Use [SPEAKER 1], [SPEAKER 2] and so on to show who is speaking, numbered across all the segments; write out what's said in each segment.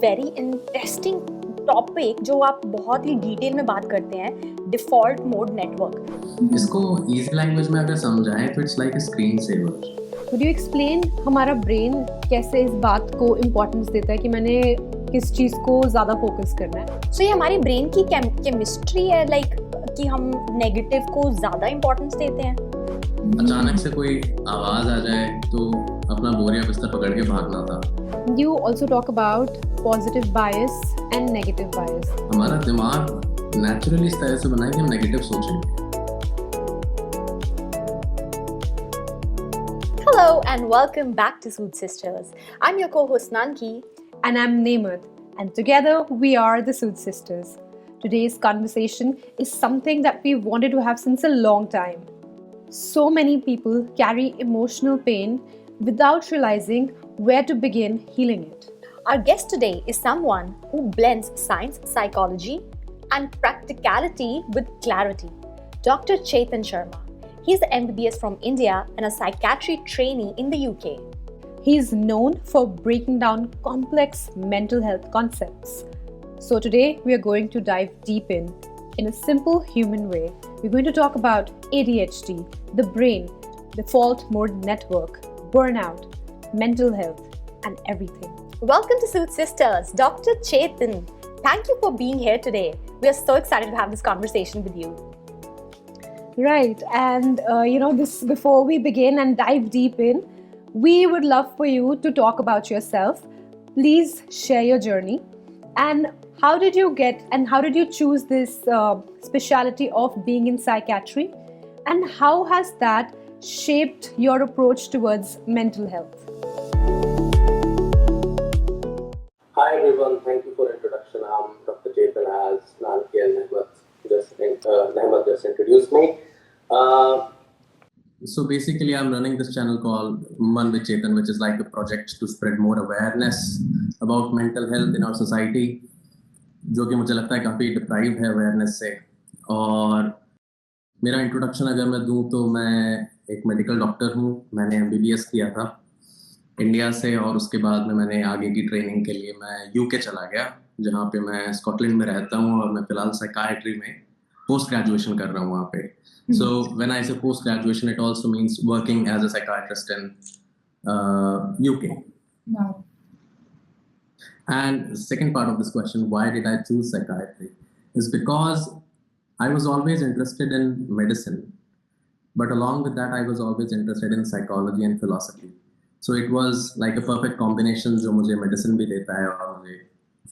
[SPEAKER 1] Very interesting topic जो आप बहुत ही डिटेल में बात करते हैं, डिफॉल्ट मोड नेटवर्क।
[SPEAKER 2] इसको इजी लैंग्वेज में अगर समझाएं तो it's like a screen saver.
[SPEAKER 3] Could you explain हमारा ब्रेन कैसे इस बात को इम्पोर्टेंस देता है कि मैंने किस चीज़ को ज़्यादा फोकस करना है?
[SPEAKER 1] सो ये हमारी ब्रेन की केमिस्ट्री है, लाइक कि हम नेगेटिव को ज़्यादा इम्पोर्टेंस देते हैं।
[SPEAKER 2] अचानक से कोई आवाज आ जाए तो अपना बोरिया बिस्तर पकड़ के भागना था।
[SPEAKER 3] You also talk about positive bias and negative bias.
[SPEAKER 2] हमारा दिमाग नेचुरली इस तरह से बना है कि हम नेगेटिव सोचेंगे।
[SPEAKER 1] Hello and welcome back to Sood Sisters. I'm your co-host Nanki.
[SPEAKER 3] And I'm Nemad, and together we are the Sood Sisters. Today's conversation is something that we wanted to have since a long time. So many people carry emotional pain without realizing where to begin healing it.
[SPEAKER 1] Our guest today is someone who blends science, psychology, and practicality with clarity. Dr. Chetan Sharma. He's an MBBS from India and a psychiatry trainee in the UK.
[SPEAKER 3] He's known for breaking down complex mental health concepts. So today we are going to dive deep in a simple human way. We're going to talk about ADHD, the brain, the fault mode network, burnout, mental health, and everything.
[SPEAKER 1] Welcome to Sood Sisters, Dr. Chetan. Thank you for being here today. We are so excited to have this conversation with you.
[SPEAKER 3] Right, and this before we begin and dive deep in, we would love for you to talk about yourself. Please share your journey and how did you choose this specialty of being in psychiatry, and how has that shaped your approach towards mental health?
[SPEAKER 4] Hi everyone, thank you for introduction. I'm Dr. Chetan, as Nanki and Nehmat just introduced me.
[SPEAKER 2] So basically I'm running this channel called Man with Chetan, which is like a project to spread more awareness about mental health in our society, जो कि मुझे लगता है काफ़ी deprived है awareness से। और मेरा इंट्रोडक्शन अगर मैं दूं तो मैं एक मेडिकल डॉक्टर हूं। मैंने MBBS किया था इंडिया से, और उसके बाद में मैंने आगे की ट्रेनिंग के लिए मैं UK चला गया, जहाँ पे मैं स्कॉटलैंड में रहता हूँ और मैं फिलहाल साइकाइट्री में पोस्ट ग्रेजुएशन कर रहा हूँ वहाँ पे। So when I say post graduation, it also means working as a psychiatrist in UK.
[SPEAKER 3] Wow.
[SPEAKER 2] And the second part of this question, why did I choose psychiatry, is because I was always interested in medicine, but along with that I was always interested in psychology and philosophy. So it was like a perfect combination जो मुझे medicine भी देता है और मुझे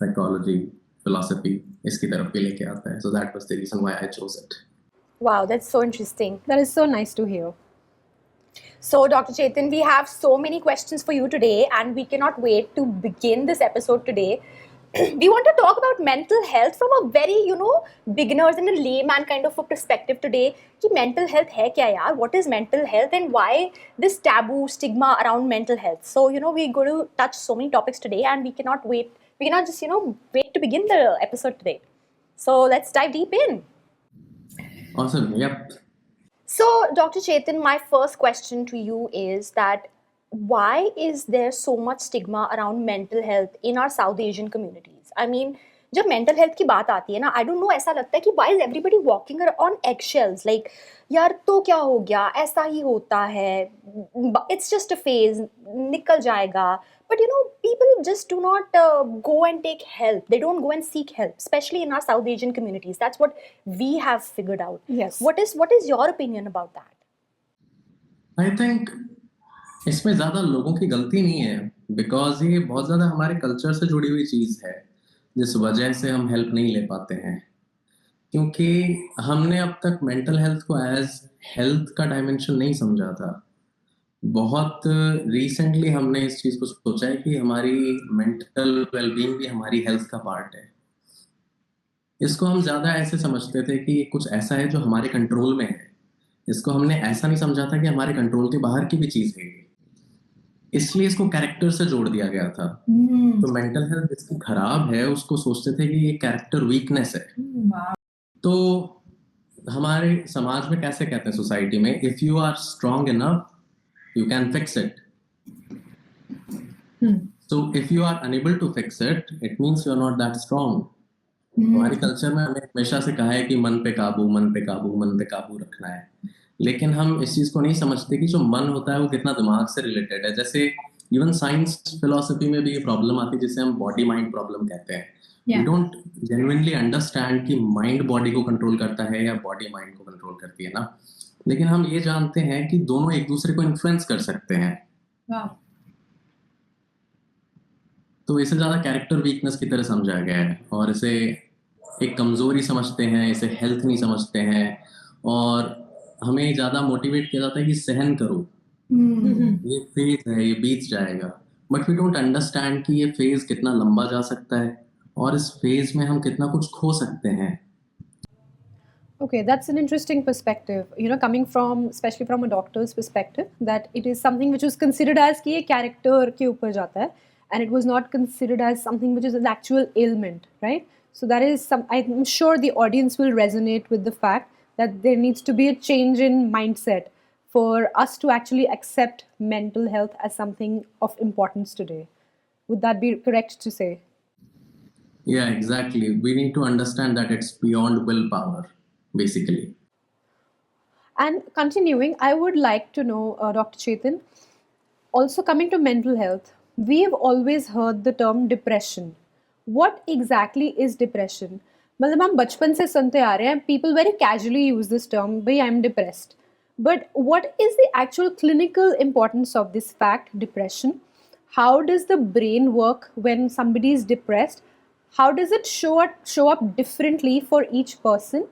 [SPEAKER 2] psychology, philosophy इसकी तरफ भी लेके आता है. So that was the reason why I chose it.
[SPEAKER 1] Wow, that's so interesting.
[SPEAKER 3] That is so nice to hear.
[SPEAKER 1] So, Dr. Chetan, we have so many questions for you today, and we cannot wait to begin this episode today. We want to talk about mental health from a very, beginners and a layman kind of a perspective today. कि mental health है क्या यार? What is mental health and why this taboo stigma around mental health? So, we're going to touch so many topics today, and we cannot wait. We cannot just, wait to begin the episode today. So, let's dive deep in.
[SPEAKER 2] Awesome. Yep.
[SPEAKER 1] So, Dr. Chetan, my first question to you is that why is there so much stigma around mental health in our South Asian communities? I mean, जब mental health की बात आती है ना, I don't know, ऐसा लगता है कि why is everybody walking on eggshells? Like, यार तो क्या हो गया? ऐसा ही होता है. It's just a phase. निकल जाएगा. But people just do not go and take help. They don't go and seek help, especially in our South Asian communities. That's what we have figured out.
[SPEAKER 3] Yes.
[SPEAKER 1] What is your opinion about that?
[SPEAKER 2] I think इसमें ज़्यादा लोगों की गलती नहीं है, because ये बहुत ज़्यादा हमारे कल्चर से जुड़ी हुई चीज़ है, जिस वजह से हम हेल्प नहीं ले पाते हैं, क्योंकि हमने अब तक मेंटल हेल्थ को एज हेल्थ का डायमेंशन नहीं समझा था। बहुत रिसेंटली हमने इस चीज़ को सोचा है कि हमारी मेंटल वेलबींग भी हमारी हेल्थ का पार्ट है। इसको हम ज़्यादा ऐसे समझते थे कि कुछ ऐसा है जो हमारे कंट्रोल में है। इसको हमने ऐसा नहीं समझा था कि हमारे कंट्रोल के बाहर की भी चीज़ है, इसलिए इसको कैरेक्टर से जोड़ दिया गया था। तो मेंटल हेल्थ जिसकी खराब है उसको सोचते थे कि ये कैरेक्टर वीकनेस है। तो हमारे समाज में कैसे कहते हैं, सोसाइटी में, if you are strong enough you can fix it. So if you are unable to fix it, it means you are not that strong. हमारी कल्चर में हमें हमेशा से कहा है कि मन पे काबू, मन पे काबू, मन पे काबू रखना है, लेकिन हम इस चीज को नहीं समझते कि जो मन होता है वो कितना दिमाग से रिलेटेड है. जैसे इवन साइंस फिलोसफी में भी ये प्रॉब्लम आती है जिसे हम बॉडी माइंड प्रॉब्लम कहते हैं. वी डोंट जेन्युइनली अंडरस्टैंड कि माइंड बॉडी को कंट्रोल करता है या बॉडी माइंड को कंट्रोल करती है ना, लेकिन हम ये जानते हैं कि दोनों एक दूसरे को इन्फ्लुएंस कर सकते हैं. तो इसे ज्यादा कैरेक्टर वीकनेस की तरह समझा गया है और इसे एक कमजोरी समझते हैं, इसे हेल्थ नहीं समझते हैं, और हमें ज्यादा मोटिवेट किया जाता है कि सहन करो, ये फेज है, ये बीत जाएगा. बट वी डोंट अंडरस्टैंड कि ये फेज कितना लंबा जा सकता है और इस फेज में हम कितना कुछ खो सकते हैं.
[SPEAKER 3] Okay, that's an interesting perspective. You know, coming from, especially from a doctor's perspective, that it is something which was considered as कि ये character के ऊपर जाता है, and it was not considered as something which is an actual ailment, right? So that is some. I'm sure the audience will resonate with the fact that there needs to be a change in mindset for us to actually accept mental health as something of importance today. Would that be correct to say?
[SPEAKER 2] Yeah, exactly. We need to understand that it's beyond willpower, basically.
[SPEAKER 3] And continuing, I would like to know, Dr. Chetan, also coming to mental health, we have always heard the term depression. What exactly is depression? मतलब हम बचपन से सुनते आ रहे हैं, people very casually use this term, भाई I'm depressed. But what is the actual clinical importance of this fact, depression? How does the brain work when somebody is depressed? How does it show up differently for each person?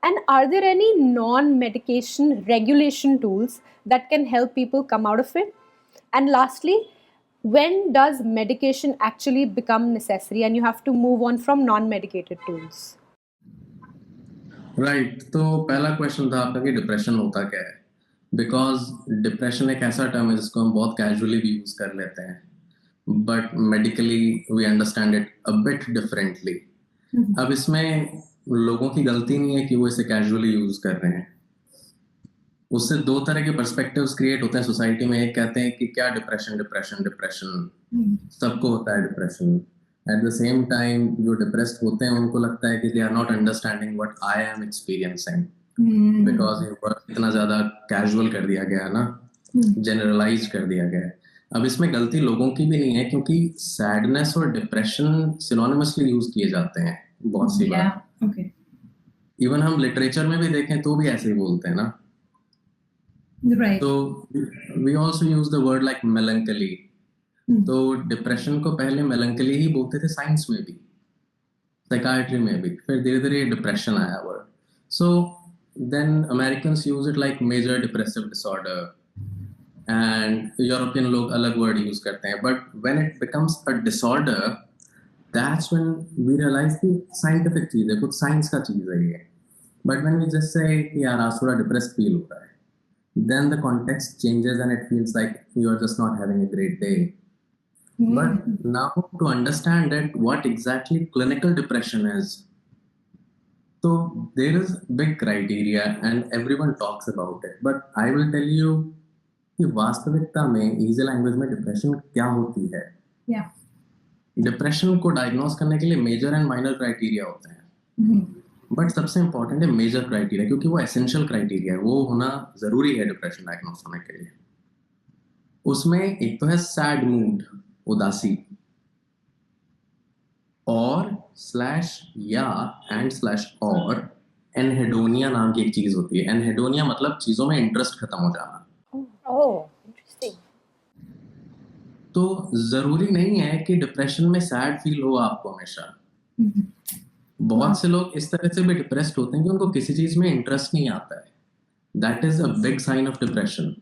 [SPEAKER 3] And are there any non-medication regulation tools that can help people come out of it? And lastly, when does medication actually become necessary and you have to move on from non-medicated tools?
[SPEAKER 2] Right. तो पहला question था आपका कि depression होता क्या है. Because depression एक ऐसा टर्म है जिसको हम बहुत कैजुअली भी यूज कर लेते हैं, but medically we understand it a bit differently. अब इसमें लोगों की गलती नहीं है कि वो इसे कैजुअली यूज कर रहे हैं. उससे दो तरह के पर्सपेक्टिव्स क्रिएट होते हैं सोसाइटी में. एक कहते हैं कि क्या डिप्रेशन डिप्रेशन डिप्रेशन, सबको होता है depression. At the same time जो डिप्रेस्ड होते हैं उनको लगता है कि they are not understanding what I am experiencing, because ये वर्ड इतना ज्यादा कैजुअल कर दिया गया ना, जनरलाइज कर दिया गया है. अब इसमें गलती लोगों की भी नहीं है क्योंकि सैडनेस और डिप्रेशन सिनोनिमसली यूज किए जाते हैं बहुत सी बार. इवन हम लिटरेचर में भी देखें तो भी ऐसे ही बोलते हैं ना.
[SPEAKER 5] Right.
[SPEAKER 2] तो we also use the word like melancholy. तो डिप्रेशन को पहले मेलंकली ही बोलते थे साइंस में भी, साइकाइट्री में भी, फिर धीरे धीरे डिप्रेशन आया word. So then Americans use it like major depressive disorder, and European लोग अलग वर्ड यूज करते हैं. But when it becomes a disorder, that's when we realise कि साइंटिफिक चीज है, कुछ साइंस का चीज है ये. But when we just say कि यार आज थोड़ा डिप्रेस्ड फील हो रहा है, then the context changes and it feels like you are just not having a great day. But now to understand it, what exactly clinical depression is, so there is big criteria and everyone talks about it. But I will tell you कि वास्तविकता में easy language में depression क्या होती है.
[SPEAKER 5] Yeah.
[SPEAKER 2] Depression को diagnose करने के लिए मेजर एंड माइनर क्राइटेरिया होते हैं. बट सबसे इंपॉर्टेंट है मेजर क्राइटेरिया, क्योंकि वो एसेंशियल क्राइटेरिया है, वो होना जरूरी है डिप्रेशन डायग्नोस होने के लिए. उसमें एक तो है सैड मूड, उदासी, और स्लैश या एंड स्लैश और एनहेडोनिया नाम की एक चीज होती है. एनहेडोनिया मतलब चीजों में इंटरेस्ट खत्म हो जाना.
[SPEAKER 1] Oh, interesting.
[SPEAKER 2] तो जरूरी नहीं है कि डिप्रेशन में सैड फील हो आपको हमेशा. बहुत से लोग इस तरह से भी डिप्रेस्ड होते हैं कि उनको किसी चीज में इंटरेस्ट नहीं आता है. That is a big sign of depression.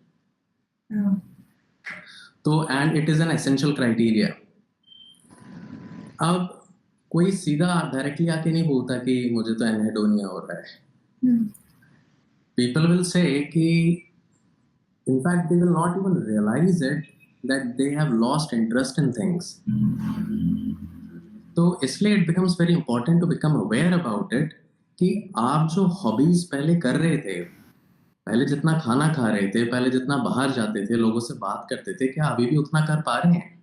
[SPEAKER 2] तो and it is an essential criteria. अब कोई सीधा डायरेक्टली आके नहीं बोलता कि मुझे तो एनहेडोनिया हो रहा है. पीपल विल से कि in fact they will not even realise it that they have lost interest in things. तो इसलिए it becomes very important to become aware about it कि आप जो हॉबीज पहले कर रहे थे, पहले जितना खाना खा रहे थे, पहले जितना बाहर जाते थे, लोगों से बात करते थे, क्या अभी भी उतना कर पा रहे हैं?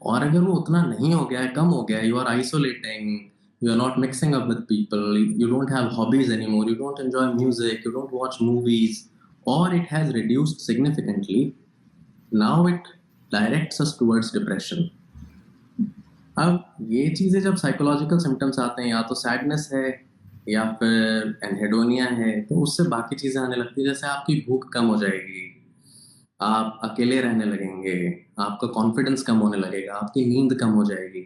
[SPEAKER 2] और अगर वो उतना नहीं हो गया है, कम हो गया है, you are isolating, you are not mixing up with people, you don't have hobbies anymore, you don't enjoy music, you don't watch movies, और it has reduced significantly, now it directs us towards depression. अब ये चीज़ें जब psychological symptoms आते हैं, या तो sadness है या फिर एनहेडोनिया है, तो उससे बाकी चीज़ें आने लगती है. जैसे आपकी भूख कम हो जाएगी, आप अकेले रहने लगेंगे, आपका कॉन्फिडेंस कम होने लगेगा, आपकी नींद कम हो जाएगी,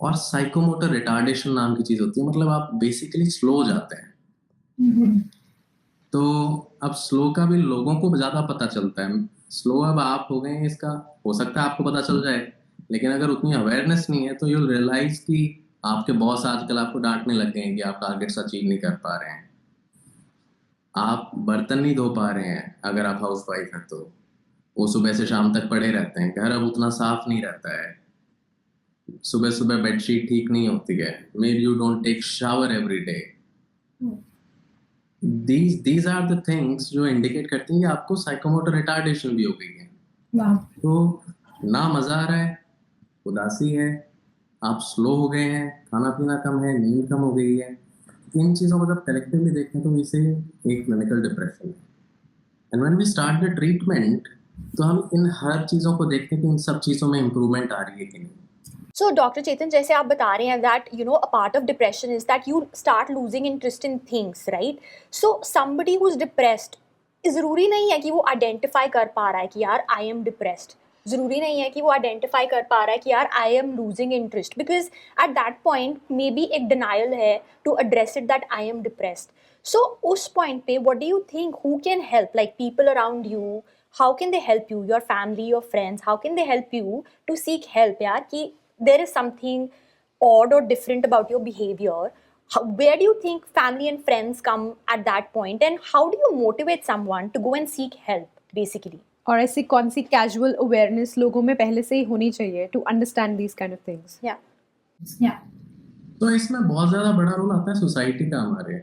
[SPEAKER 2] और साइकोमोटर रिटार्डेशन नाम की चीज़ होती है, मतलब आप बेसिकली स्लो हो जाते हैं. तो अब स्लो का भी लोगों को ज़्यादा पता चलता है. स्लो अब आप हो गए हैं, इसका हो सकता है आपको पता चल जाए, लेकिन अगर उतनी अवेयरनेस नहीं है तो यू रियलाइज कि आपके बॉस आजकल आपको डांटने लग गए हैं कि आप टारगेट्स अचीव नहीं कर पा रहे हैं, आप बर्तन नहीं धो पा रहे हैं अगर आप हाउस वाइफ हैं तो, वो सुबह से शाम तक पड़े रहते हैं, घर अब उतना साफ नहीं रहता है, सुबह सुबह बेडशीट ठीक नहीं होती है, maybe you don't take shower every day. these are the things जो इंडिकेट करती हैं कि आपको साइकोमोटर रिटार्डेशन भी हो गई है.
[SPEAKER 5] Wow.
[SPEAKER 2] तो ना मजा आ रहा है, उदासी है, आप स्लो हो गए हैं, खाना पीना कम है, नींद कम हो गई है. इन चीज़ों को जब कलेक्टिवली देखें तो इसे एक क्लिनिकल डिप्रेशन है. And when we start the treatment, तो हम इन हर चीज़ों को देखते हैं कि इन सब चीज़ों में इम्प्रूवमेंट आ रही है कि नहीं.
[SPEAKER 1] So, Dr. Chetan, जैसे आप बता रहे हैं that a part of depression is that you start losing interest in things, right? So, somebody who's depressed, ज़रूरी नहीं है कि वो identify कर पा रहा है कि यार I am depressed. ज़रूरी नहीं है कि वो identify कर पा रहा है कि यार I am losing interest, because at that point maybe एक denial है to address it that I am depressed. So, उस point पे what do you think, who can help, like people around you, how can they help you, your family, your friends, how can they help you to seek help यार कि there is something odd or different about your behavior? Where do you think family and friends come at that point, and how do you motivate someone to go and seek help basically?
[SPEAKER 3] और ऐसी कौन सी casual awareness लोगों में पहले से ही होनी चाहिए to understand these kind of things?
[SPEAKER 1] Yeah.
[SPEAKER 5] Yeah.
[SPEAKER 2] तो इसमें बहुत ज़्यादा बड़ा रोल आता है सोसाइटी का हमारे,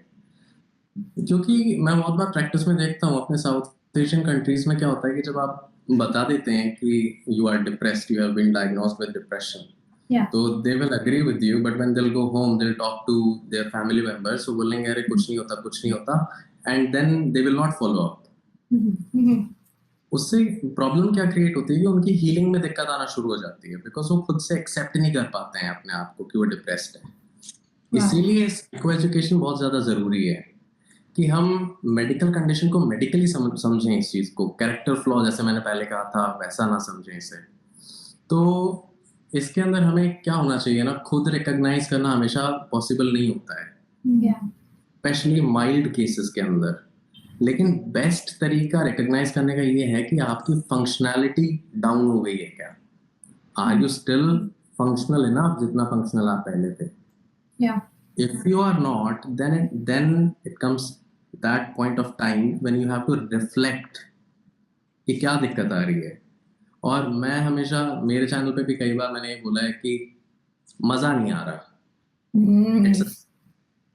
[SPEAKER 2] क्योंकि मैं बहुत बार प्रैक्टिस में देखता हूँ अपने साउथ एशियन कंट्रीज में क्या होता है कि जब आप बता देते हैं कि you are depressed, you have been diagnosed with depression,
[SPEAKER 5] Yeah.
[SPEAKER 2] तो they will agree with you, but when they will go home they will talk to their family members, वो बोलेंगे अरे कुछ नहीं होता, कुछ नहीं होता, and then they will not follow up. उससे प्रॉब्लम क्या क्रिएट होती है कि उनकी हीलिंग में दिक्कत आना शुरू हो जाती है, बिकॉज वो खुद से एक्सेप्ट नहीं कर पाते हैं अपने आप को कि वो डिप्रेस्ड है. इसीलिए साइको एजुकेशन बहुत ज़्यादा ज़रूरी है कि हम मेडिकल कंडीशन को मेडिकली समझें, इस चीज़ को कैरेक्टर फ्लॉ जैसे मैंने पहले कहा था वैसा ना समझें इसे. तो इसके अंदर हमें क्या होना चाहिए ना, खुद रिकॉग्नाइज करना हमेशा पॉसिबल नहीं होता है,
[SPEAKER 5] Yeah.
[SPEAKER 2] स्पेशली माइल्ड केसेस के अंदर. लेकिन बेस्ट तरीका रिकॉग्नाइज करने का ये है कि आपकी फंक्शनैलिटी डाउन हो गई है क्या, are you still functional enough जितना फंक्शनल आप पहले थे.
[SPEAKER 5] Yeah.
[SPEAKER 2] If you are not, then it comes that point of time when you have to reflect कि क्या दिक्कत आ रही है. और मैं हमेशा मेरे चैनल पे भी कई बार मैंने ये बोला है कि मज़ा नहीं आ रहा,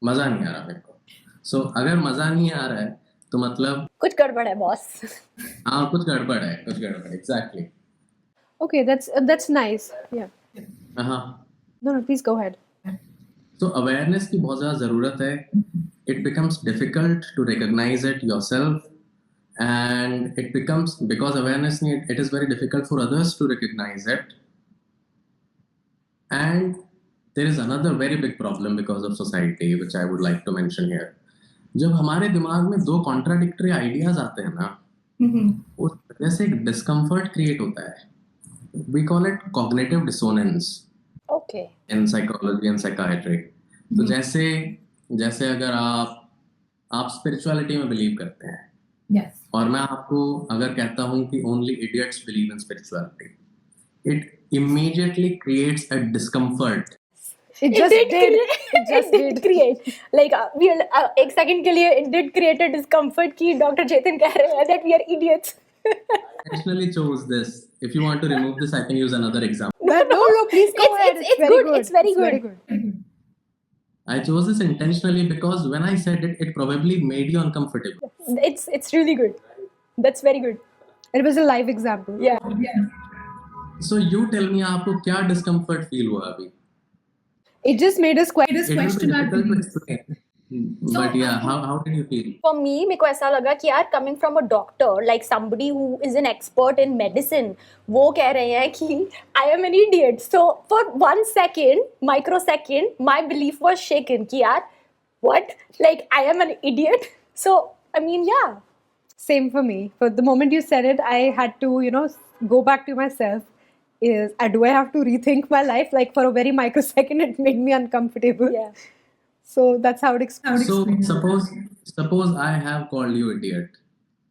[SPEAKER 2] मज़ा नहीं आ रहा मेरे को. सो अगर मज़ा नहीं आ रहा है तो मतलब
[SPEAKER 1] कुछ गड़बड़ है बॉस.
[SPEAKER 2] हाँ कुछ गड़बड़ है, कुछ गड़बड़ है. Exactly.
[SPEAKER 3] Okay, that's nice. Yeah.
[SPEAKER 2] हाँ.
[SPEAKER 3] No, please go ahead.
[SPEAKER 2] तो अवेयरनेस की बहुत ज़्यादा ज़रूरत है. It becomes difficult to recognise it yourself, and it becomes, because awareness it is very difficult for others to recognize it. And there is another very big problem because of society which I would like to mention here. जब हमारे दिमाग में दो contradictory ideas आते हैं ना, उस वजह से एक डिस्कम्फर्ट क्रिएट होता है. We call it cognitive dissonance
[SPEAKER 1] Okay.
[SPEAKER 2] In psychology and psychiatry. तो जैसे अगर आप स्पिरिचुअलिटी में बिलीव करते हैं,
[SPEAKER 5] Yes.
[SPEAKER 2] और मैं आपको अगर कहता हूँ कि only idiots believe in spirituality, it immediately creates a discomfort.
[SPEAKER 3] It just did. It just did.
[SPEAKER 1] create like एक सेकंड के लिए it did create a discomfort कि डॉक्टर चेतन कह रहे हैं that we are idiots.
[SPEAKER 2] Intentionally chose this. If you want to remove this, I can use another example.
[SPEAKER 3] No, please go ahead.
[SPEAKER 1] It's
[SPEAKER 3] very
[SPEAKER 1] good. It's very good.
[SPEAKER 2] I chose this intentionally because when I said it, it probably made you uncomfortable.
[SPEAKER 1] It's really good. That's very good.
[SPEAKER 3] It was a live example.
[SPEAKER 1] Yeah.
[SPEAKER 5] Yeah.
[SPEAKER 2] So you tell me, आपको क्या discomfort feel हुआ अभी?
[SPEAKER 3] It just made us
[SPEAKER 2] It will be
[SPEAKER 5] question our
[SPEAKER 2] difficult to
[SPEAKER 5] beliefs.
[SPEAKER 2] explain.
[SPEAKER 5] So,
[SPEAKER 2] But yeah, how did you feel?
[SPEAKER 1] For me, मेरे को ऐसा लगा कि यार coming from a doctor, like somebody who is an expert in medicine, वो कह रहे हैं कि I am an idiot. So for 1 second, microsecond, my belief was shaken कि यार what? Like I am an idiot. So I mean, yeah.
[SPEAKER 3] same for me. For the moment you said it, I had to, go back to myself. Do I have to rethink my life? Like for a very microsecond, it made me uncomfortable.
[SPEAKER 1] Yeah.
[SPEAKER 3] So that's how it explains.
[SPEAKER 2] So suppose I have called you idiot.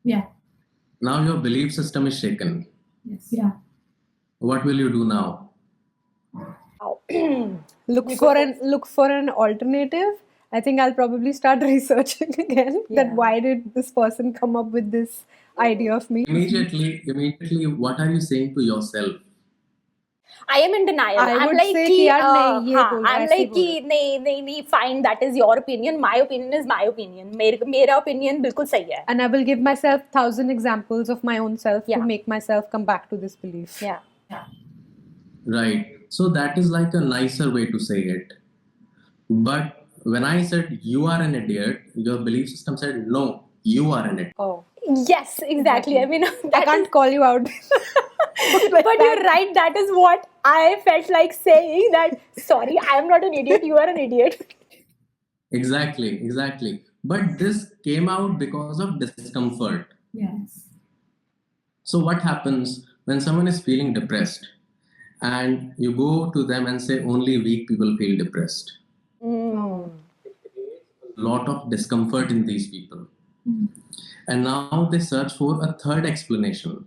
[SPEAKER 5] Yeah.
[SPEAKER 2] Now your belief system is shaken.
[SPEAKER 5] Yes. Yeah.
[SPEAKER 2] What will you do now?
[SPEAKER 1] Wow.
[SPEAKER 3] Look for an alternative. I think I'll probably start researching again that
[SPEAKER 1] Yeah.
[SPEAKER 3] why did this person come up with this idea of me.
[SPEAKER 2] Immediately, what are you saying to yourself?
[SPEAKER 1] I am in denial.
[SPEAKER 3] I
[SPEAKER 1] I'm
[SPEAKER 3] would
[SPEAKER 1] like
[SPEAKER 3] say
[SPEAKER 1] कि
[SPEAKER 3] कि यार नहीं, ये
[SPEAKER 1] हाँ,
[SPEAKER 3] बोल रहा है,
[SPEAKER 1] I'm
[SPEAKER 3] ऐसे ही
[SPEAKER 1] like कि नहीं fine, that is your opinion. My opinion is my opinion. मेरा opinion बिल्कुल सही है.
[SPEAKER 3] And I will give myself 1,000 examples of my own self
[SPEAKER 1] Yeah.
[SPEAKER 3] to make myself come back to this belief.
[SPEAKER 1] Yeah.
[SPEAKER 5] Yeah.
[SPEAKER 2] Right. So that is like a nicer way to say it. But when I said you are an idiot, your belief system said no, you are an idiot.
[SPEAKER 3] Oh,
[SPEAKER 1] Yes, exactly. I mean,
[SPEAKER 3] I
[SPEAKER 1] that
[SPEAKER 3] can't
[SPEAKER 1] is,
[SPEAKER 3] call you out.
[SPEAKER 1] but you're right. That is what I felt like saying. That sorry, I am not an idiot. You are an idiot.
[SPEAKER 2] Exactly. But this came out because of discomfort.
[SPEAKER 5] Yes.
[SPEAKER 2] So what happens when someone is feeling depressed and you go to them and say only weak people feel depressed?
[SPEAKER 1] Mm.
[SPEAKER 2] Lot of discomfort in these people. And now they search for a third explanation.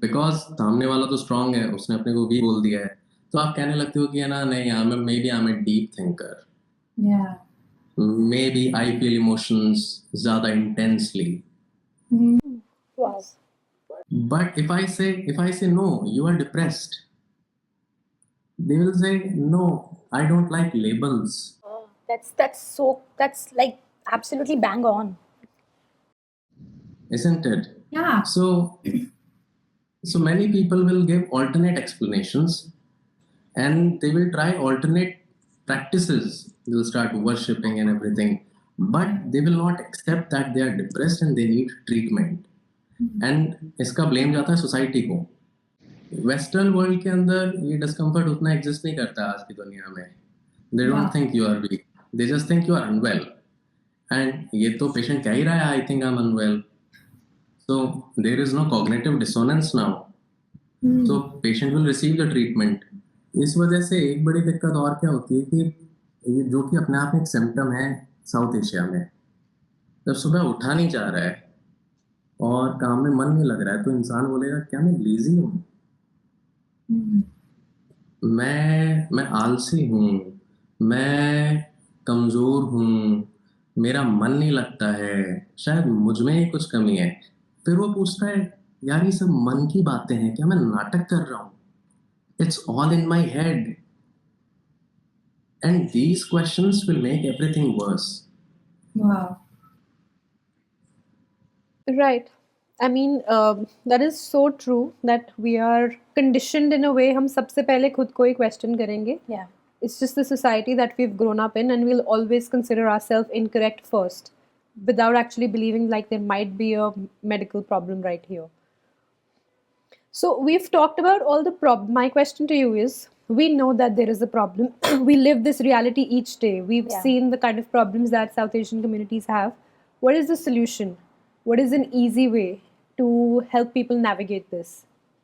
[SPEAKER 2] Because सामने वाला तो strong है, उसने अपने को weak बोल दिया है, तो आप कहने लगते हो कि है ना नहीं, maybe I'm a deep thinker.
[SPEAKER 5] Yeah.
[SPEAKER 2] Maybe I feel emotions ज़्यादा intensely.
[SPEAKER 1] Wow.
[SPEAKER 2] But if I say no, you are depressed, they will say no, I don't like labels.
[SPEAKER 1] Oh, that's like absolutely bang on.
[SPEAKER 2] Isn't it?
[SPEAKER 5] Yeah.
[SPEAKER 2] So many people will give alternate explanations and they will try alternate practices. They will start worshipping and everything, but they will not accept that they are depressed and they need treatment. And इसका blame जाता है society को. Western world के अंदर ये discomfort उतना exist नहीं करता आज की दुनिया में. They don't think you are weak, they just think you are unwell. And ये तो पेशेंट कह ही रहा है I think I am unwell. So there is no cognitive dissonance now. So patient will receive the treatment. इस वजह से एक बड़ी दिक्कत और क्या होती है कि ये जो कि अपने आप में एक सिम्टम है साउथ एशिया में, जब सुबह उठा नहीं जा रहा है और काम में मन नहीं लग रहा है तो इंसान बोलेगा क्या मैं लेजी हूँ, मैं आलसी हूँ, मैं कमज़ोर हूँ, मेरा मन नहीं लगता है, शायद मुझ में ही कुछ कमी है. फिर वो पूछता है यार ये सब मन की बातें हैं, क्या मैं नाटक कर रहा हूँ? It's all in my head. And these questions will make everything worse.
[SPEAKER 5] Wow.
[SPEAKER 3] Right. I mean, that is so true that we are conditioned in a way. हम सबसे पहले खुद को ही question करेंगे.
[SPEAKER 1] Yeah.
[SPEAKER 3] It's just the society that we've grown up in, and we'll always consider ourselves incorrect first, without actually believing like there might be a medical problem right here. So we've talked about all the problems. My question to you is, we know that there is a problem. We live this reality each day. We've
[SPEAKER 1] Yeah.
[SPEAKER 3] seen the kind of problems that South Asian communities have. What is the solution? What is an easy way to help people navigate this?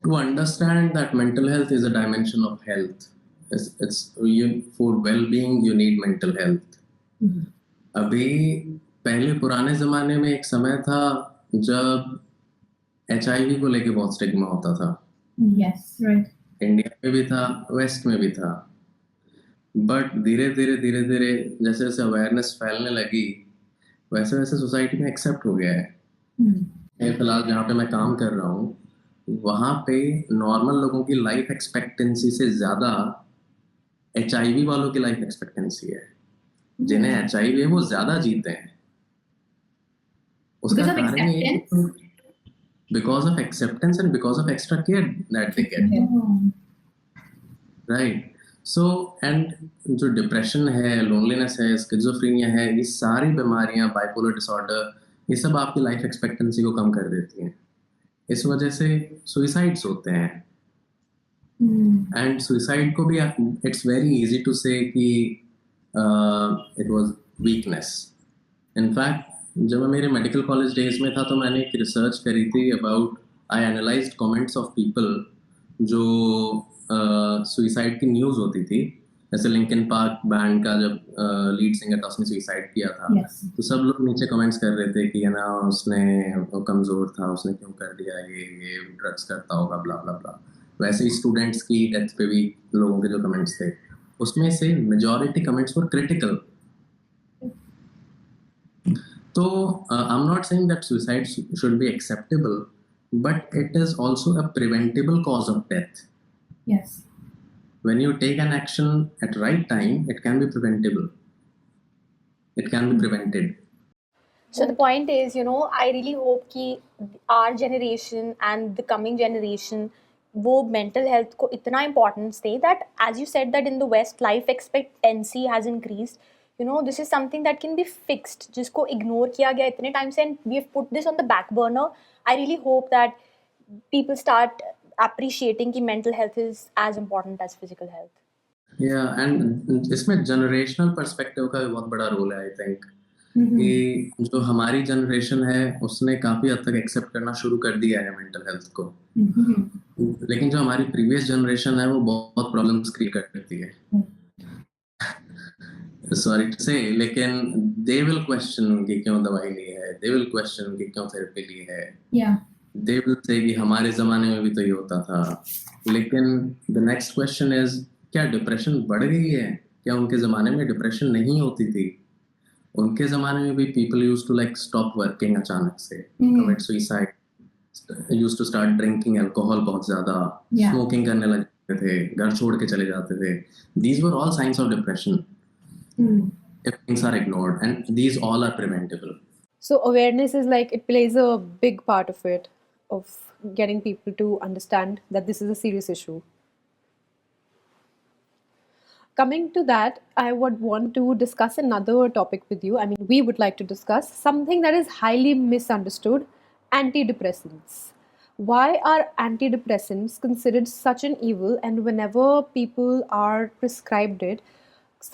[SPEAKER 2] To understand that mental health is a dimension of health. For well-being, you need mental health. अभी पहले पुराने ज़माने में एक समय था जब HIV को लेके बहुत स्टिग्मा होता था.
[SPEAKER 5] Yes. Right.
[SPEAKER 2] इंडिया में भी था, वेस्ट में भी था. बट धीरे धीरे जैसे जैसे अवेयरनेस फैलने लगी वैसे वैसे सोसाइटी में एक्सेप्ट हो गया है. फिलहाल जहाँ पे मैं काम कर रहा हूँ वहाँ पे नॉर्मल लोगों की लाइफ एक्सपेक्टेंसी से ज़्यादा HIV वालों की लाइफ एक्सपेक्टेंसी है. जिन्हें HIV है वो ज़्यादा जीते हैं. उसका
[SPEAKER 5] Because of
[SPEAKER 2] कारण ये है कि because of acceptance and because of extra care that they get.
[SPEAKER 5] Oh.
[SPEAKER 2] Right so and जो डिप्रेशन है, लोनलीनेस है, स्किज़ोफ्रेनिया है, ये सारी बीमारियां, बाइपोलर डिसऑर्डर, ये सब आपकी लाइफ एक्सपेक्टेंसी को कम कर देती हैं. इस वजह से सुइसाइड्स होते हैं. एंड सुइसाइड को भी it's very easy to say कि इट वाज वीकनेस. इनफैक्ट जब मैं मेरे मेडिकल कॉलेज डेज में था तो मैंने एक रिसर्च करी थी about, I analysed comments of people जो सुइसाइड की न्यूज़ होती थी. जैसे लिंकन पार्क बैंड का जब लीड सिंगर था, उसने सुइसाइड किया था.
[SPEAKER 5] Yes.
[SPEAKER 2] तो सब लोग नीचे कमेंट्स कर रहे थे कि है ना, उसने वो कमज़ोर था, उसने क्यों कर दिया, ये ड्रग्स करता होगा, ब्ला ब्ला ब्ला. वैसे ही स्टूडेंट्स की डेथ पे भी लोगों के जो कमेंट्स थे, उसमें से मेजॉरिटी कमेंट्स वर क्रिटिकल. तो आई am not saying that suicide should be acceptable, but it is also a preventable cause of death.
[SPEAKER 5] Yes.
[SPEAKER 2] When you take an action at right time, it can be preventable. It can be prevented.
[SPEAKER 1] So the point is, you know, I really hope कि our generation and the coming generation वो mental health को इतना importance they that, as you said that in the West life expectancy has increased. You know, this is something that can be fixed, जिसको ignore किया गया इतने time से, and we have put this on the back burner. I really hope that people start appreciating कि mental health is as important as physical health.
[SPEAKER 2] Yeah, and इसमें generational perspective का भी बहुत बड़ा रोल है, I think. कि जो हमारी जनरेशन है उसने काफ़ी हद तक एक्सेप्ट करना शुरू कर दिया है मेंटल हेल्थ को. लेकिन जो हमारी प्रीवियस जनरेशन है वो बहुत प्रॉब्लम्स क्रिएट करती है. सॉरी टू से, लेकिन दे विल क्वेश्चन कि क्यों दवाई ली है, दे विल क्वेश्चन कि क्यों थेरेपी ली है.
[SPEAKER 5] Yeah.
[SPEAKER 2] दे विल से कि हमारे ज़माने में भी तो ये होता था. लेकिन द नेक्स्ट क्वेश्चन इज, क्या डिप्रेशन बढ़ गई है? क्या उनके ज़माने में डिप्रेशन नहीं होती थी? उनके ज़माने में भी people used to like stop working अचानक से, commit suicide, used to start drinking alcohol बहुत ज़्यादा,
[SPEAKER 5] Yeah.
[SPEAKER 2] स्मोकिंग करने लगते थे, घर छोड़ के चले जाते थे. These were all science of depression if things are ignored, and these all are preventable.
[SPEAKER 3] So awareness is like, it plays a big part of it, of getting people to understand that this is a serious issue. Coming to that, I would want to discuss another topic with you. I mean, we would like to discuss something that is highly misunderstood: antidepressants. Why are antidepressants considered such an evil, and whenever people are prescribed it,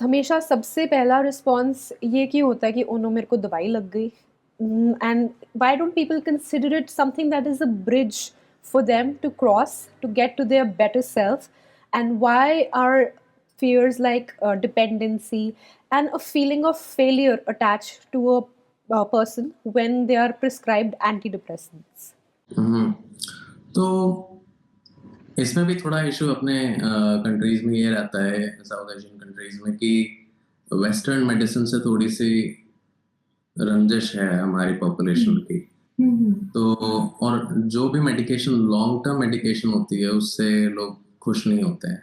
[SPEAKER 3] हमेशा सबसे पहला response ये क्यों होता है कि ओनो मेरे को दवाई लग गई? And why don't people consider it something that is a bridge for them to cross to get to their better self? And why are fears like dependency and a feeling of failure attached to a person when they are prescribed antidepressants?
[SPEAKER 2] तो इसमें भी थोड़ा issue अपने countries में ये रहता है, south Asian countries में, कि वेस्टर्न मेडिसिन से थोड़ी सी रंजिश है हमारी पॉपुलेशन की. तो और जो भी मेडिकेशन, लॉन्ग टर्म मेडिकेशन होती है, उससे लोग खुश नहीं होते हैं.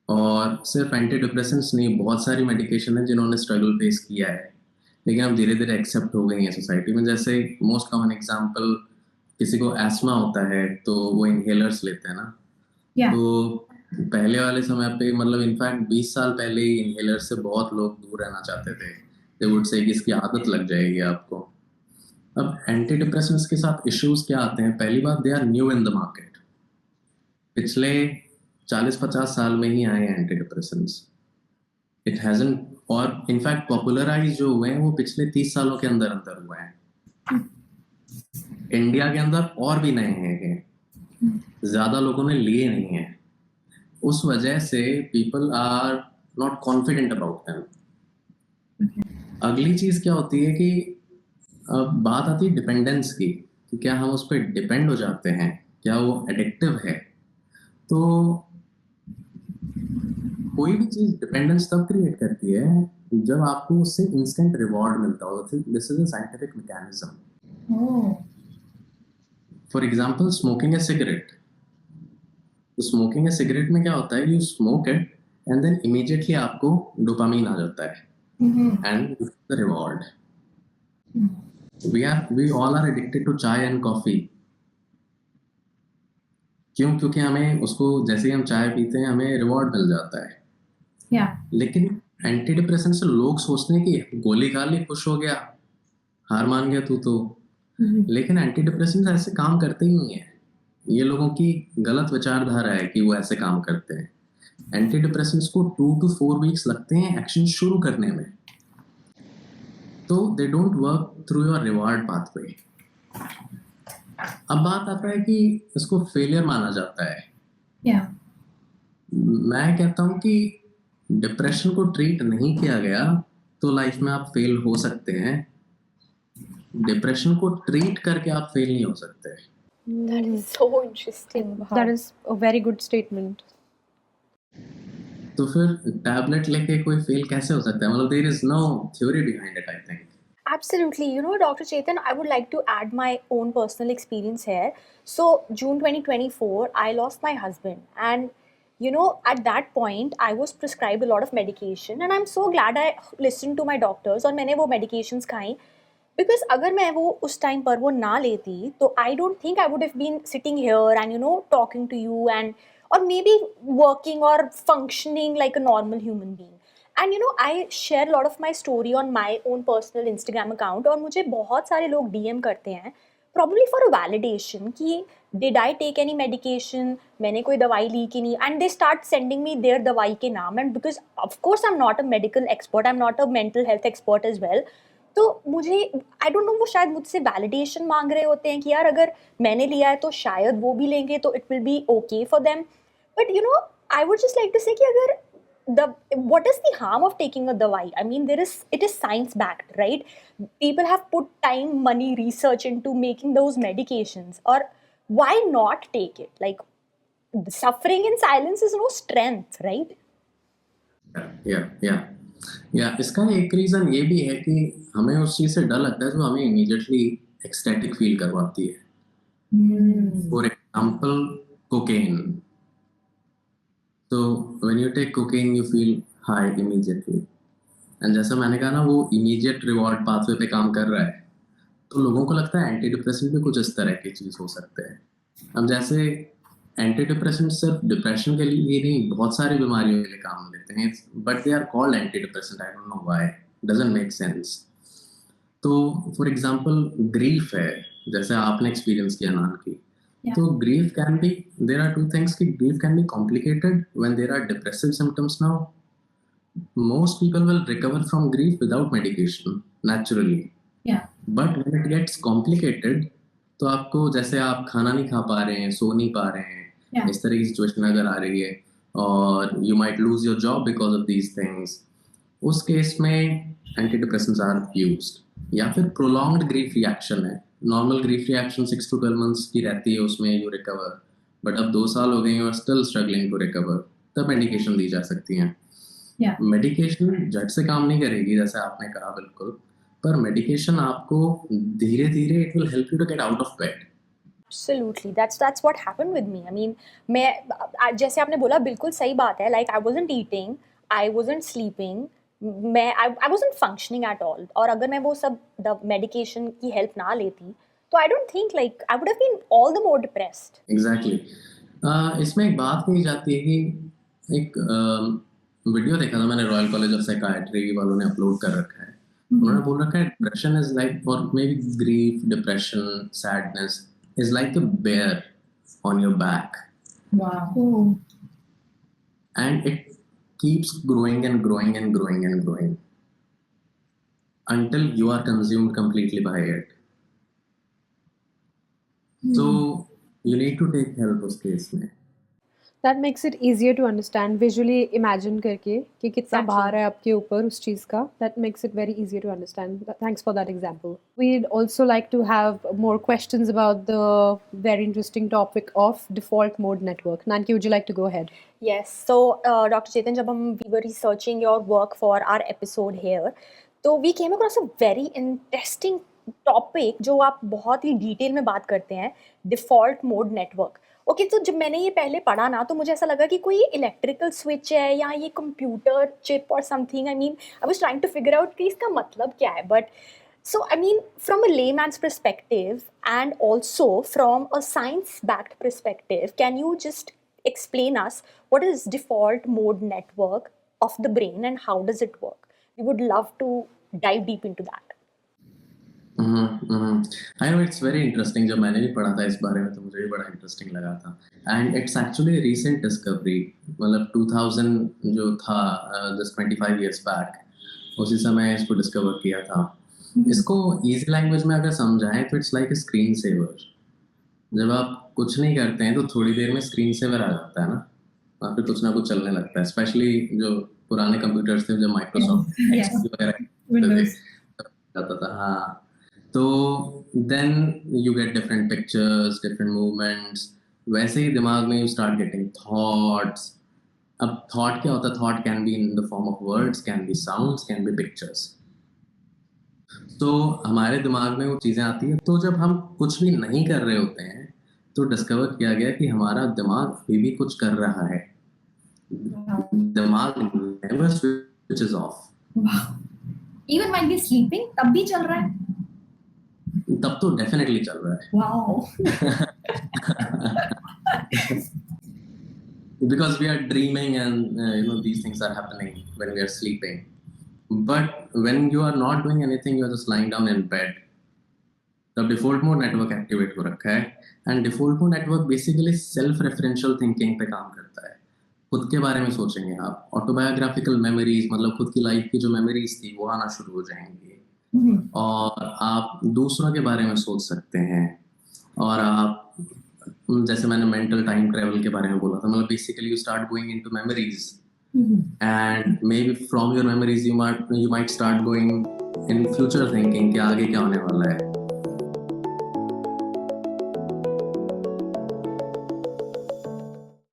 [SPEAKER 2] और सिर्फ एंटी डिप्रेसेंट्स नहीं, बहुत सारी मेडिकेशन है जिन्होंने स्ट्रगल फेस किया है, लेकिन अब धीरे धीरे एक्सेप्ट हो गई हैं सोसाइटी में. जैसे मोस्ट कॉमन एग्जांपल, किसी को एस्मा होता है तो वो इनहेलर्स लेते हैं ना.
[SPEAKER 5] Yeah.
[SPEAKER 2] तो पहले वाले समय पे, मतलब इनफैक्ट 20 साल पहले ही इनहेलर से बहुत लोग दूर रहना चाहते थे. दे वुड से कि इसकी आदत लग जाएगी आपको. अब एंटी डिप्रेसेंट्स के साथ इश्यूज क्या आते हैं? पहली बात, they are new in the market. पिछले 40-50 साल में ही आए हैं एंटी डिप्रेसेंट्स. इट हैजंट, और इनफैक्ट पॉपुलराइज जो हुए हैं वो पिछले 30 सालों के अंदर अंदर हुए हैं. इंडिया के अंदर और भी नए हैं, ज्यादा लोगों ने लिए नहीं हैं. उस वजह से people are not confident about them. अगली चीज क्या होती है कि अब बात आती है डिपेंडेंस की, कि क्या हम उस पर डिपेंड हो जाते हैं, क्या वो एडिक्टिव है. तो कोई भी चीज डिपेंडेंस तब क्रिएट करती है जब आपको उससे इंस्टेंट रिवॉर्ड मिलता हो. This is a scientific mechanism.
[SPEAKER 5] Oh.
[SPEAKER 2] For example, smoking a cigarette. तो स्मोकिंग ए सिगरेट में क्या होता है, you smoke it and then immediately आपको डोपामीन आ जाता है and the reward. We all are addicted to chai and coffee. क्यों? क्योंकि हमें उसको जैसे ही हम चाय पीते हैं हमें रिवॉर्ड मिल जाता है।
[SPEAKER 5] Yeah.
[SPEAKER 2] लेकिन एंटी डिप्रेसेंट से लोग सोचते हैं कि गोली खा ली, खुश हो गया, हार मान गया तू तो।
[SPEAKER 5] Mhm.
[SPEAKER 2] लेकिन एंटी डिप्रेसेंट ऐसे काम करते ही नहीं है। ये लोगों की गलत विचारधारा है कि वो ऐसे काम करते हैं। एंटी डिप्रेसेंट्स को 2 to 4 वीक्स लगते हैं एक्शन शुरू करने में, तो they don't work through your reward pathway. अब बात आता है कि इसको फेलियर माना जाता है।
[SPEAKER 5] Yeah.
[SPEAKER 2] मैं कहता हूँ कि डिप्रेशन को ट्रीट नहीं किया गया तो लाइफ में आप फेल हो सकते हैं, डिप्रेशन को ट्रीट करके आप फेल नहीं हो सकते।
[SPEAKER 1] That is so interesting.
[SPEAKER 3] That is a very good statement.
[SPEAKER 2] तो फिर टैबलेट लेके कोई फेल कैसे हो सकता है? मतलब there is no theory behind it, I think.
[SPEAKER 1] Absolutely. You know, Dr. Chetan, I would like to add my own personal experience here. So, June 2024, I lost my husband. And, you know, at that point, I was prescribed a lot of medication. And I'm so glad I listened to my doctors और मैंने वो medications खाई. Because अगर मैं वो उस time पर वो ना लेती तो I don't think I would have been sitting here and, you know, talking to you and or maybe working or functioning like a normal human being. And you know I share lot of my story on my own personal Instagram account और मुझे बहुत सारे लोग DM करते हैं probably for a validation कि did I take any medication, मैंने कोई दवाई ली कि नहीं, and they start sending me their दवाई के नाम। And because of course I am not a medical expert, I am not a mental health expert as well, तो मुझे आई डोंट नो वो शायद मुझसे वैलिडेशन मांग रहे होते हैं कि यार अगर मैंने लिया है तो शायद वो भी लेंगे तो it will be okay for them. But you know I would just like to say कि अगर the what is the harm of taking a dawai? I mean, it is science backed, right? People have put time, money, research into making those medications, or why not take it? Like, suffering in silence is no strength, right?
[SPEAKER 2] या इसका एक reason ये भी है कि हमें उस चीज से डर लगता है जो हमें इमीडिएटली एक्सटैटिक फील करवाती है। For example cocaine. So when you take cocaine, you feel high immediately. And जैसा मैंने कहा ना, वो immediate reward pathway पे काम कर रहा है, तो लोगों को लगता है एंटी डिप्रेसेंट भी कुछ इस तरह की चीज हो सकते हैं। अब जैसे एंटी डिप्रेसेंट सिर्फ डिप्रेशन के लिए नहीं, बहुत सारी बीमारियों के लिए काम लेते हैं, but they are called antidepressant. I don't know why, doesn't make sense. तो फॉर एग्जांपल ग्रीफ है, जैसे आपने एक्सपीरियंस किया नान की।
[SPEAKER 5] Yeah.
[SPEAKER 2] So grief can be, there are two things ki grief can be complicated when there are depressive symptoms now. Most people will recover from grief without medication naturally.
[SPEAKER 5] Yeah.
[SPEAKER 2] But when it gets complicated, तो आपको जैसे आप खाना नहीं खा पा रहे हैं, सो नहीं पा रहे हैं,
[SPEAKER 5] Yeah.
[SPEAKER 2] इस तरह की सिचुएशन अगर आ रही है और you might lose your job because of these things, उस केस में एंटी डिप्रेसेंट्स आर यूज्ड। या फिर प्रोलॉन्ग्ड ग्रीफ रिएक्शन है, normal grief reaction 6 to 12 months की रहती है, उसमें यू रिकवर, बट अब 2 साल हो गए हैं और स्टिल स्ट्रगलिंग टू रिकवर, तब मेडिकेशन दी जा सकती हैं।
[SPEAKER 5] Yeah.
[SPEAKER 2] मेडिकेशन झट से काम नहीं करेगी जैसे आपने कहा, बिल्कुल, पर मेडिकेशन आपको धीरे धीरे it will help you to get out of bed.
[SPEAKER 1] Absolutely, that's what happened with me. I mean, मैं जैसे आपने बोला बिल्कुल सही बात है, like I wasn't eating, I wasn't sleeping, I wasn't functioning at all. और अगर मैं वो सब मेडिकेशन की हेल्प ना लेती तो I don't think like I would have been all the more depressed.
[SPEAKER 2] Exactly. इसमें एक बात कही जाती है कि एक वीडियो देखा था मैंने, रॉयल कॉलेज ऑफ साइकाइट्री वालों ने अपलोड कर रखा है। उन्होंने बोल रखा है डिप्रेशन इज लाइक, और maybe grief, depression, sadness is like a bear on your back,
[SPEAKER 5] Wow.
[SPEAKER 2] and it keeps growing and growing and growing and growing until you are consumed completely by it. So you need to take help उस case में।
[SPEAKER 3] That makes it easier to understand, visually imagine करके कि कितना
[SPEAKER 1] Exactly.
[SPEAKER 3] भार है आपके ऊपर उस चीज़ का. That makes it very easier to understand. Thanks for that example. We'd also like to have more questions about the very interesting topic of default mode network. Nanki, would you like to go ahead?
[SPEAKER 1] Yes. So, Dr. Chetan, जब we were researching your work for our episode here, तो we came across a very interesting topic जो आप बहुत ही detail में बात करते हैं, default mode network. Okay, तो जब मैंने ये पहले पढ़ा ना तो मुझे ऐसा लगा कि कोई इलेक्ट्रिकल स्विच है या ये कंप्यूटर चिप और something. I mean I was trying to figure out कि इसका मतलब क्या है, but So, I mean, from a layman's perspective and also from a science-backed perspective, can you just explain us what is default mode network of the brain and how does it work? We would love to dive deep into that.
[SPEAKER 2] I know it's very interesting. जब मैंने भी पढ़ा था इस बारे में तो मुझे भी बड़ा इंटरेस्टिंग लगा था. And it's actually recent discovery. मतलब 2000 जो था, जस्ट 25 years बैक, उसी समय इसको डिस्कवर किया था. इसको इजी लैंग्वेज में अगर समझाएं तो it's like a screen saver. जब आप कुछ नहीं करते हैं तो थोड़ी देर में स्क्रीन सेवर आ जाता है ना, वहाँ पे कुछ ना कुछ चलने लगता है. स्पेशली जो पुराने कंप्यूटर्स थे, जब माइक्रोसॉफ्ट
[SPEAKER 5] Yeah.
[SPEAKER 2] एक्सपी वगैरह
[SPEAKER 5] Windows.
[SPEAKER 2] जाता था. हाँ, तो then you get different pictures, different movements. वैसे ही दिमाग में यू स्टार्ट गेटिंग थॉट्स. अब थॉट क्या होता है? Thought can be in the form of words, can be sounds, can be pictures. तो हमारे दिमाग में वो चीज़ें आती हैं. तो जब हम कुछ भी नहीं कर रहे होते हैं तो डिस्कवर किया गया कि हमारा दिमाग अभी भी कुछ कर रहा है. दिमाग never switches of.
[SPEAKER 5] Wow. Even when we're sleeping, तब भी चल रहा है.
[SPEAKER 2] तब तो डेफिनेटली चल रहा है.
[SPEAKER 5] Wow.
[SPEAKER 2] Because we are dreaming and these things are happening when we are sleeping. But when you are not doing anything, you are just lying down in bed. The default mode network activate हो रखा है. And default mode network basically self referential thinking पे काम करता है. खुद के बारे में सोचेंगे आप. ऑटोबायोग्राफिकल मेमोरीज, मतलब खुद की लाइफ की जो मेमोरीज थी वो आना शुरू हो जाएंगी. और आप दूसरों के बारे में सोच सकते हैं. और आप, जैसे मैंने मेंटल टाइम ट्रेवल के बारे में बोला था, मतलब basically you start going into memories. And may be from your memories you might start going in future thinking कि आगे क्या होने वाला है.